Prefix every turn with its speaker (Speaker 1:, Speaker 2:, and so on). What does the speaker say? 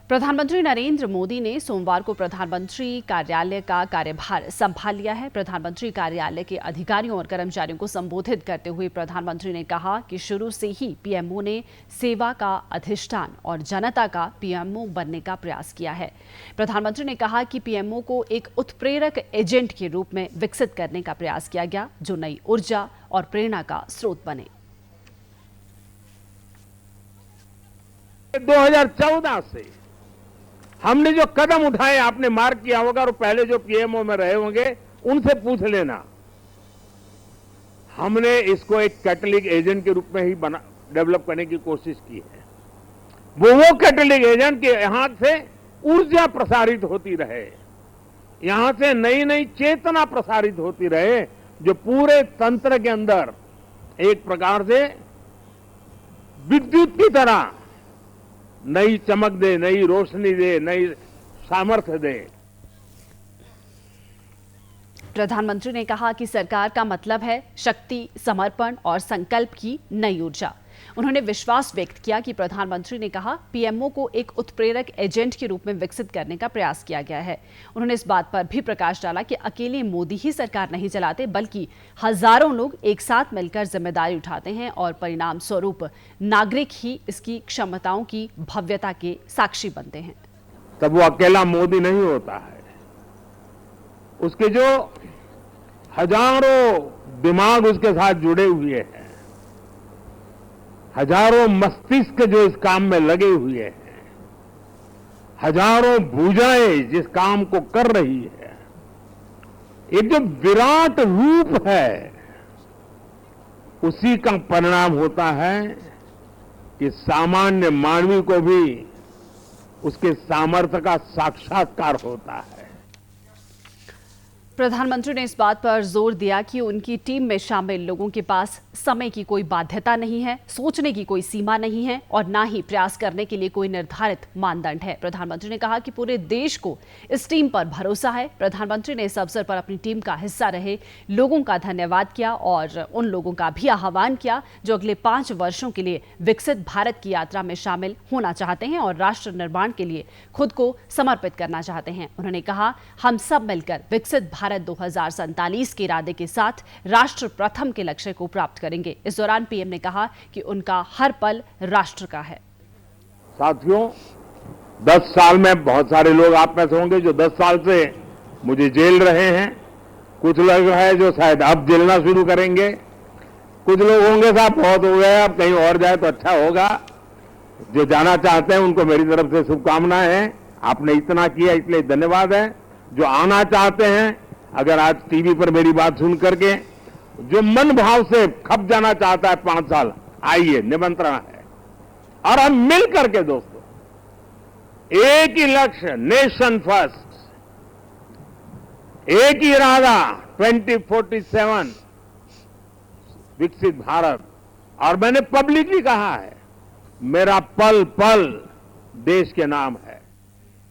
Speaker 1: प्रधानमंत्री नरेंद्र मोदी ने सोमवार को प्रधानमंत्री कार्यालय का कार्यभार संभाल लिया है। प्रधानमंत्री कार्यालय के अधिकारियों और कर्मचारियों को संबोधित करते हुए प्रधानमंत्री ने कहा कि शुरू से ही पीएमओ ने सेवा का अधिष्ठान और जनता का पीएमओ बनने का प्रयास किया है। प्रधानमंत्री ने कहा कि पीएमओ को एक उत्प्रेरक एजेंट के रूप में विकसित करने का प्रयास किया गया, जो नई ऊर्जा और प्रेरणा का स्रोत बने।
Speaker 2: 2014 से हमने जो कदम उठाए आपने मार्क किया होगा, और पहले जो पीएमओ में रहे होंगे उनसे पूछ लेना। हमने इसको एक कैटलिक एजेंट के रूप में ही डेवलप करने की कोशिश की है। वो कैटलिक एजेंट के यहां से ऊर्जा प्रसारित होती रहे, यहां से नई नई चेतना प्रसारित होती रहे, जो पूरे तंत्र के अंदर एक प्रकार से विद्युत की तरह नई चमक दे, नई रोशनी दे, नई सामर्थ्य दे।
Speaker 1: प्रधानमंत्री ने कहा कि सरकार का मतलब है शक्ति, समर्पण और संकल्प की नई ऊर्जा। उन्होंने विश्वास व्यक्त किया कि प्रधानमंत्री ने कहा पीएमओ को एक उत्प्रेरक एजेंट के रूप में विकसित करने का प्रयास किया गया है। उन्होंने इस बात पर भी प्रकाश डाला कि अकेले मोदी ही सरकार नहीं चलाते, बल्कि हजारों लोग एक साथ मिलकर जिम्मेदारी उठाते हैं और परिणाम स्वरूप नागरिक ही इसकी क्षमताओं की भव्यता के साक्षी बनते हैं।
Speaker 2: तब वो अकेला मोदी नहीं होता है, उसके जो हजारों दिमाग उसके साथ जुड़े हुए हैं, हजारों मस्तिष्क जो इस काम में लगे हुए हैं, हजारों भुजाएं जिस काम को कर रही है, एक जो विराट रूप है, उसी का परिणाम होता है कि सामान्य मानवी को भी उसके सामर्थ्य का साक्षात्कार होता है।
Speaker 1: प्रधानमंत्री ने इस बात पर जोर दिया कि उनकी टीम में शामिल लोगों के पास समय की कोई बाध्यता नहीं है, सोचने की कोई सीमा नहीं है और ना ही प्रयास करने के लिए कोई निर्धारित मानदंड है। प्रधानमंत्री ने कहा कि पूरे देश को इस टीम पर भरोसा है। प्रधानमंत्री ने इस अवसर पर अपनी टीम का हिस्सा रहे लोगों का धन्यवाद किया और उन लोगों का भी आह्वान किया जो अगले 5 वर्षों के लिए विकसित भारत की यात्रा में शामिल होना चाहते हैं और राष्ट्र निर्माण के लिए खुद को समर्पित करना चाहते हैं। उन्होंने कहा हम सब मिलकर विकसित भारत 2047 के इरादे के साथ राष्ट्र प्रथम के लक्ष्य को प्राप्त करेंगे। इस दौरान पीएम ने कहा कि उनका हर पल राष्ट्र का है।
Speaker 2: साथियों, 10 साल में बहुत सारे लोग आप में से होंगे जो 10 साल से मुझे जेल रहे हैं। कुछ लोग हैं जो शायद अब जेलना शुरू करेंगे। कुछ लोग होंगे साहब बहुत हो गए, अब कहीं और जाए तो अच्छा होगा। जो जाना चाहते हैं उनको मेरी तरफ से शुभकामनाएं हैं। आपने इतना किया इसलिए धन्यवाद है। जो आना चाहते हैं, अगर आज टीवी पर मेरी बात सुन करके जो मन भाव से खप जाना चाहता है 5 साल, आइए, निमंत्रण है। और हम मिल करके दोस्तों एक ही लक्ष्य, नेशन फर्स्ट, एक ही इरादा 2047 विकसित भारत। और मैंने पब्लिकली कहा है मेरा पल पल देश के नाम है।